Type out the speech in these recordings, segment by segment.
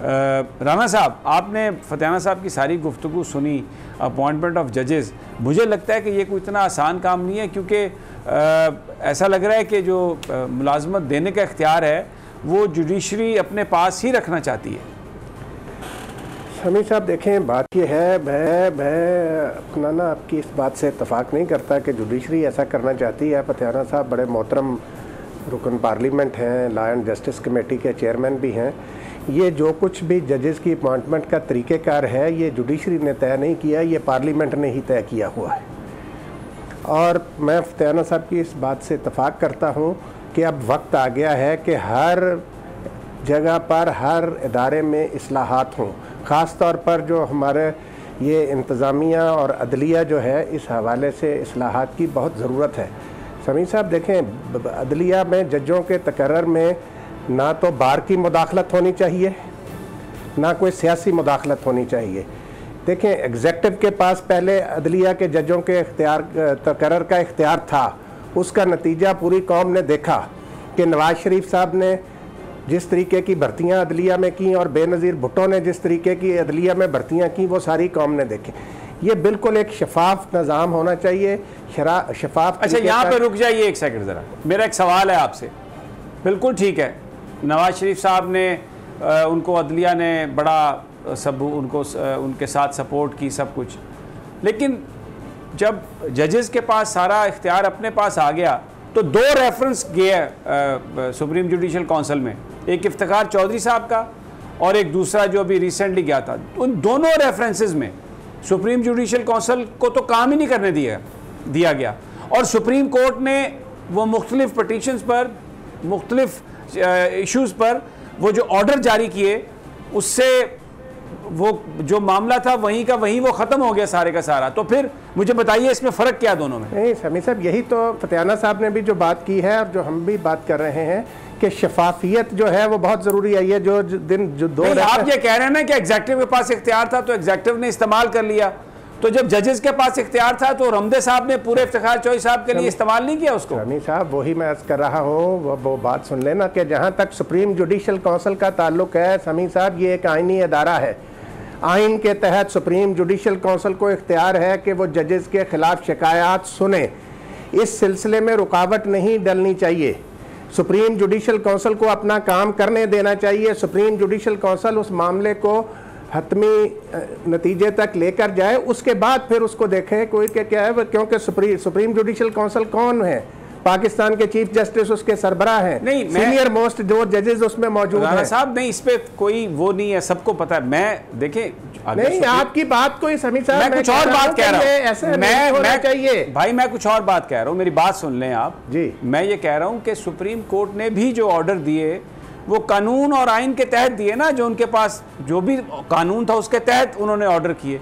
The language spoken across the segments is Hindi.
राना साहब, आपने फतेहाना साहब की सारी गुफ्तगू सुनी, अपॉइंटमेंट ऑफ जजेस, मुझे लगता है कि ये कोई इतना आसान काम नहीं है, क्योंकि ऐसा लग रहा है कि जो मुलाजमत देने का इख्तियार है वो जुडिशरी अपने पास ही रखना चाहती है। समी साहब देखें, बात ये है, मैं अपना ना आपकी इस बात से इत्तफाक नहीं करता कि जुडिशरी ऐसा करना चाहती है। फतेहाना साहब बड़े मोहतरम रुकन पार्लियामेंट हैं, लॉ एंड जस्टिस कमेटी के चेयरमैन भी हैं। ये जो कुछ भी जजेस की अपॉइंटमेंट का तरीक़ेकार है, ये जुडिशरी ने तय नहीं किया, ये पार्लियामेंट ने ही तय किया हुआ है। और मैं फतेहाना साहब की इस बात से इत्तफाक करता हूँ कि अब वक्त आ गया है कि हर जगह पर, हर इदारे में इस्लाहात हों। ख़ास तौर पर जो हमारे ये इंतज़ामिया और अदलिया जो है, इस हवाले से इस्लाहात की बहुत ज़रूरत है। समी साहब देखें, अदलिया में जजों के तकर्रर में ना तो बार की मुदाखलत होनी चाहिए, ना कोई सियासी मुदाखलत होनी चाहिए। देखें, एग्जेक्टिव के पास पहले अदलिया के जजों के इख्तियार, तकर्रर का इख्तियार था। उसका नतीजा पूरी कौम ने देखा कि नवाज शरीफ साहब ने जिस तरीके की भर्तियां अदलिया में की और बेनज़ीर भुट्टो ने जिस तरीके की अदलिया में भर्तियां की, वो सारी कौम ने देखी। ये बिल्कुल एक शफाफ निज़ाम होना चाहिए, शफाफ। अच्छा, यहाँ पे रुक जाइए एक सेकंड ज़रा, मेरा एक सवाल है आपसे। बिल्कुल ठीक है, नवाज शरीफ साहब ने उनको अदलिया ने बड़ा सब उनको उनके साथ सपोर्ट की, सब कुछ, लेकिन जब जजेस के पास सारा इख्तियार अपने पास आ गया तो दो रेफरेंस गया सुप्रीम जुडिशल काउंसिल में, एक इफ्तिखार चौधरी साहब का और एक दूसरा जो अभी रिसेंटली गया था। उन दोनों रेफरेंसेस में सुप्रीम जुडिशल काउंसिल को तो काम ही नहीं करने दिया गया, और सुप्रीम कोर्ट ने वो मुख्तलिफ पटिशन्स पर, मुख्तलिफ इश्यूज़ पर वो जो ऑर्डर जारी किए, उससे वो जो मामला था वहीं का वहीं वो ख़त्म हो गया सारे का सारा। तो फिर मुझे बताइए इसमें फ़र्क क्या दोनों में? नहीं समी साहब, यही तो फतेहाना साहब ने भी जो बात की है और जो हम भी बात कर रहे हैं कि शफाफियत जो है वो बहुत ज़रूरी है। ये जो दो आप ये कह रहे हैं ना कि एग्जेक्टिव के पास इख्तियार था तो एग्जेक्टिव ने इस्तेमाल कर लिया, तो जब जजेस के पास इख्तियार था तो रमदे साहब ने पूरे इफ्तिखार चौधरी साहब के लिए इस्तेमाल नहीं किया उसको? समी साहब, वही मैं अर्ज़ कर रहा हूँ, वो बात सुन लेना कि जहाँ तक सुप्रीम जुडिशल काउंसिल का ताल्लुक है, समी साहब, ये एक आइनी अदारा है। आइन के तहत सुप्रीम जुडिशल काउंसिल को इख्तियार है कि वो जजेस के ख़िलाफ़ शिकायत सुने। इस सिलसिले में रुकावट नहीं डलनी चाहिए। सुप्रीम जुडिशल काउंसिल को अपना काम करने देना चाहिए। सुप्रीम जुडिशल काउंसिल उस मामले को हतमी नतीजे तक लेकर जाए, उसके बाद फिर उसको देखें कोई क्या है, क्योंकि सुप्रीम जुडिशल काउंसिल कौन है? पाकिस्तान के चीफ जस्टिस उसके सरबराह हैं, नहीं सीनियर मोस्ट जो जजेस उसमें मौजूद हैं। साहब नहीं, इस पे कोई वो नहीं है, सबको पता है। मैं देखें, नहीं आपकी बात कोई समी साहब, मैं कुछ और बात कह रहा हूँ, ऐसे नहीं होना चाहिए भाई, मैं कुछ और बात कह रहा हूँ, मेरी बात सुन लें आप जी। मैं ये कह रहा हूँ कि सुप्रीम कोर्ट ने भी जो ऑर्डर दिए वो कानून और आइन के तहत दिए ना, जो उनके पास जो भी कानून था उसके तहत उन्होंने ऑर्डर किए।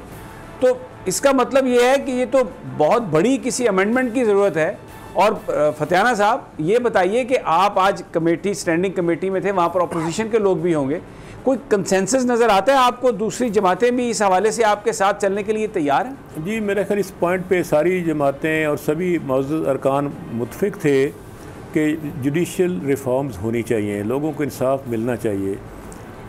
तो इसका मतलब ये है कि ये तो बहुत बड़ी किसी अमेंडमेंट की ज़रूरत है। और फतेहाना साहब, ये बताइए कि आप आज कमेटी, स्टैंडिंग कमेटी में थे, वहाँ पर अपोजिशन के लोग भी होंगे, कोई कंसेंसस नज़र आता है आपको? दूसरी जमातें भी इस हवाले से आपके साथ चलने के लिए तैयार हैं? जी, मेरे ख्याल इस पॉइंट पे सारी जमातें और सभी मौजूद अरकान मुत्फिक थे कि जुडिशल रिफॉर्म्स होनी चाहिए, लोगों को इंसाफ मिलना चाहिए,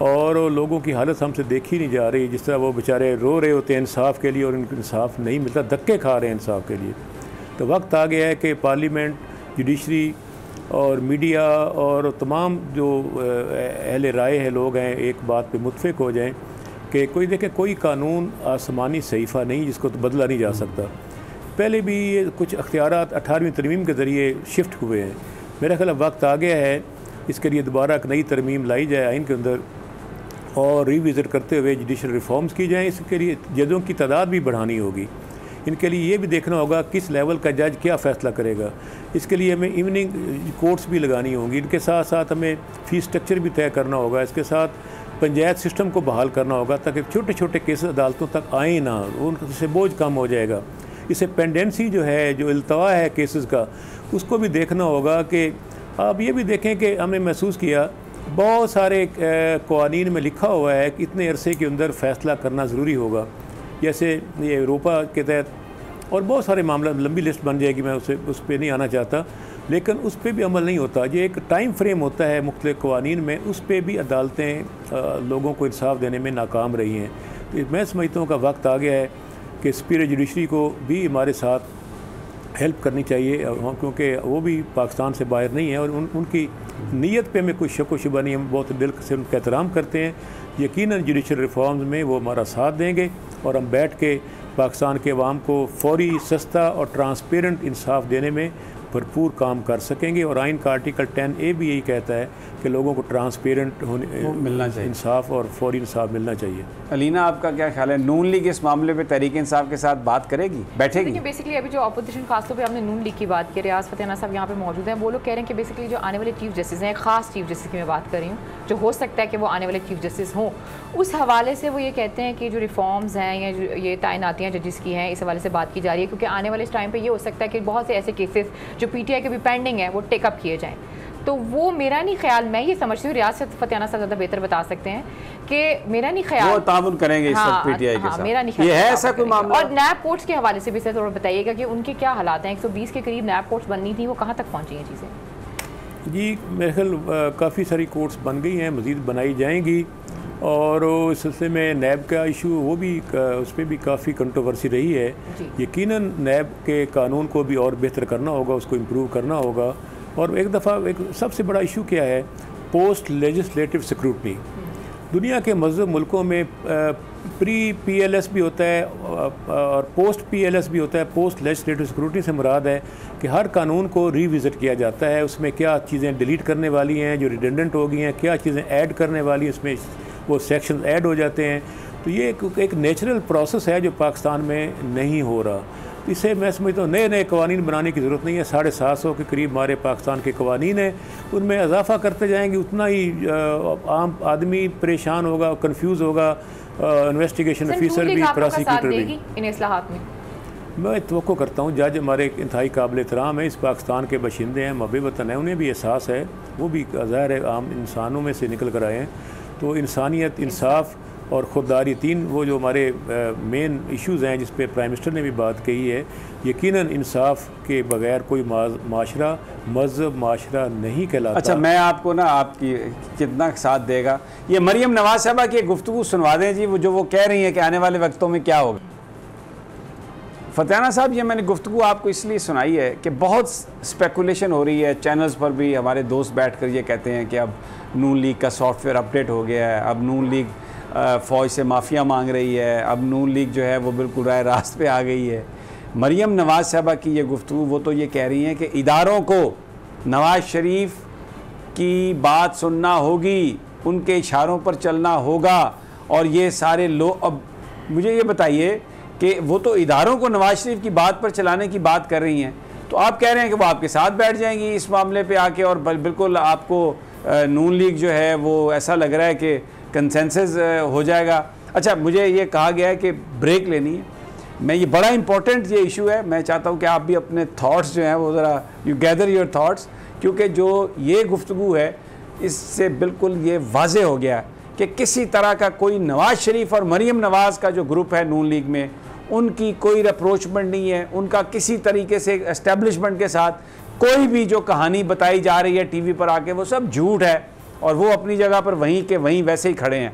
और लोगों की हालत हमसे देखी नहीं जा रही, जिस तरह वो बेचारे रो रहे होते हैं इंसाफ के लिए और उनको इंसाफ नहीं मिलता, धक्के खा रहे हैं इंसाफ के लिए। तो वक्त आ गया है कि पार्लियामेंट, जुडिशरी और मीडिया और तमाम जो अहले राय है लोग हैं, एक बात पे मुत्फिक हो जाएं कि कोई देखे, कोई कानून आसमानी सहीफ़ा नहीं जिसको तो बदला नहीं जा सकता। पहले भी ये कुछ अख्तियारात 18वीं तरमीम के ज़रिए शिफ्ट हुए हैं। मेरा ख्याल वक्त आ गया है इसके लिए दोबारा एक नई तरमीम लाई जाए आइन के अंदर और रिविज़िट करते हुए जुडिशल रिफॉर्म्स की जाएँ। इसके लिए जजों की तादाद भी बढ़ानी होगी। इनके लिए ये भी देखना होगा किस लेवल का जज क्या फ़ैसला करेगा। इसके लिए हमें इवनिंग कोर्ट्स भी लगानी होंगी। इनके साथ साथ हमें फ़ीस स्ट्रक्चर भी तय करना होगा। इसके साथ पंचायत सिस्टम को बहाल करना होगा ताकि छोटे छोटे केस अदालतों तक आए ना, उनसे बोझ कम हो जाएगा। इससे पेंडेंसी जो है, जो इल्तवा है केसेस का, उसको भी देखना होगा। कि आप ये भी देखें कि हमने महसूस किया बहुत सारे क़वानीन में लिखा हुआ है कि इतने अरसे के अंदर फ़ैसला करना ज़रूरी होगा, जैसे ये यूरोपा के तहत, और बहुत सारे मामला, लंबी लिस्ट बन जाएगी, मैं उस पर नहीं आना चाहता। लेकिन उस पर भी अमल नहीं होता। ये एक टाइम फ्रेम होता है मुख्तलिफ क़वानीन में, उस पर भी अदालतें लोगों को इंसाफ देने में नाकाम रही हैं। तो मैं समझता हूँ का वक्त आ गया है कि सुपीरियर जुडिशरी को भी हमारे साथ हेल्प करनी चाहिए, क्योंकि वो भी पाकिस्तान से बाहर नहीं है और उनकी नीयत पे हमें कोई शक व शुबा नहीं। हम बहुत दिल से उनका एहतराम करते हैं। यकीनन जुडिशल रिफॉर्म्स में वो हमारा साथ देंगे और हम बैठ के पाकिस्तान के अवाम को फौरी, सस्ता और ट्रांसपेरेंट इंसाफ देने में भरपूर काम कर सकेंगे। और आइन का आर्टिकल 10A भी यही कहता है कि लोगों को ट्रांसपेरेंट मिलना चाहिए, इंसाफ और फौरी इंसाफ मिलना चाहिए। अलीना, आपका क्या ख्याल है? नून लीग इस मामले पे तहरीक इंसाफ के साथ बात करेगी, बैठेगी? देखिए बेसिकली अभी जो अपोजिशन, खासतौर पे हमने नून लीग की बात की, रियाज फतेहाना साहब यहाँ पे मौजूद हैं, वो लोग कह रहे हैं कि बेसिकली जो आने वाले चीफ जस्टिस हैं, खास चीफ जस्टिस की मैं बात कर रही हूँ, जो हो सकता है कि वो आने वाले चीफ जस्टिस हों, उस हवाले से वो ये कहते हैं कि जो रिफॉर्म्स हैं या जो ये तैनातियाँ जजेस की हैं, इस हवाले से बात की जा रही है, क्योंकि आने वाले इस टाइम पर ये हो सकता है कि बहुत से ऐसे केसेस जो PTI के भी पेंडिंग है वो टेकअप किए जाएँ। तो वो मेरा नहीं ख्याल, मैं ये समझती हूँ, रियाज फतेहाना साहब ज़्यादा बेहतर बता सकते हैं कि मेरा नहीं ख्याल वो तामुन करेंगे इस वक्त PTI के साथ। मेरा नहीं ख्याल ये है ऐसा कोई मामला। और नैब कोर्ट्स के हवाले से भी सर थोड़ा बताइएगा कि उनके क्या हालात हैं। 120 के करीब नैब कोर्ट्स बननी थी, वो कहाँ तक पहुँची हैं चीज़ें? जी मेरे ख्याल काफ़ी सारी कोर्ट्स बन गई हैं, मज़ीद बनाई जाएंगी। और इस सिलसिले में नैब का इशू वो भी उस पर भी काफ़ी कंट्रोवर्सी रही है। यकीनन नैब के कानून को भी और बेहतर करना होगा, उसको इम्प्रूव करना होगा। और एक दफ़ा एक सबसे बड़ा इशू क्या है, पोस्ट लेजिस्लेटिव स्क्रूटनी। दुनिया के मज़हब मुल्कों में प्री PLS भी होता है और पोस्ट PLS भी होता है। पोस्ट लेजिस्लेटिव स्क्रूटनी से मुराद है कि हर कानून को रीविज़िट किया जाता है, उसमें क्या चीज़ें डिलीट करने वाली हैं जो रिडेंडेंट हो गई हैं, क्या चीज़ें ऐड करने वाली हैं, उसमें वो सेक्शन ऐड हो जाते हैं। तो ये एक नेचुरल प्रोसेस है जो पाकिस्तान में नहीं हो रहा। इसे मैं समझता हूँ नए नए कवानीन बनाने की ज़रूरत नहीं है। 750 के करीब हमारे पाकिस्तान के कवानीन हैं, उनमें इजाफा करते जाएंगे, उतना ही आम आदमी परेशान होगा, कंफ्यूज होगा, इन्वेस्टिगेशन ऑफिसर भी, प्रोसिक्यूटर भी। इन इस्लाहात में मैं तवक्को करता हूँ जज हमारे इंतहाई काबिल एहतराम है, इस पाकिस्तान के बशिंदे हैं, महब वतन है, उन्हें भी एहसास है, वो भी ज़ाहिर है आम इंसानों में से निकल कर आए हैं। तो इंसानियत, इंसाफ और खुददारी, तीन वो जो हमारे मेन इश्यूज़ हैं जिस पे प्राइम मिनिस्टर ने भी बात कही है। यकीनन इंसाफ के बगैर कोई माशरा मज़हब माशरा नहीं कहलाता। अच्छा, मैं आपको ना आपकी कितना साथ देगा, ये मरियम नवाज साहबा की गुफ्तगू सुनवा दें जी, वो जो वो कह रही हैं कि आने वाले वक्तों में क्या होगा। फतेहाना साहब, ये मैंने गुफ्तगू आपको इसलिए सुनाई है कि बहुत स्पेकुलेशन हो रही है चैनल्स पर भी, हमारे दोस्त बैठ कर ये कहते हैं कि अब नून लीग का सॉफ्टवेयर अपडेट हो गया है, अब नून लीग फ़ौज से माफ़िया मांग रही है, अब नून लीग जो है वो बिल्कुल राय रास्त पे आ गई है। मरियम नवाज साहबा की ये गुफ्तगू, वो तो ये कह रही हैं कि इदारों को नवाज शरीफ की बात सुनना होगी, उनके इशारों पर चलना होगा। और ये सारे लोग, अब मुझे ये बताइए कि वो तो इदारों को नवाज शरीफ की बात पर चलाने की बात कर रही हैं, तो आप कह रहे हैं कि वो आपके साथ बैठ जाएंगी इस मामले पे आके, और बिल्कुल आपको नून लीग जो है वो ऐसा लग रहा है कि कंसेंसस हो जाएगा। अच्छा, मुझे ये कहा गया है कि ब्रेक लेनी है। मैं ये बड़ा इंपॉर्टेंट ये इशू है, मैं चाहता हूँ कि आप भी अपने थॉट्स जो हैं वो ज़रा यू गैदर योर थॉट्स, क्योंकि जो ये गुफ्तगू है इससे बिल्कुल ये वाज़े हो गया कि किसी तरह का कोई नवाज शरीफ और मरियम नवाज का जो ग्रुप है नून लीग में, उनकी कोई अप्रोचमेंट नहीं है, उनका किसी तरीके से एस्टेब्लिशमेंट के साथ कोई भी जो कहानी बताई जा रही है टीवी पर आके, वो सब झूठ है और वो अपनी जगह पर वहीं के वहीं वैसे ही खड़े हैं।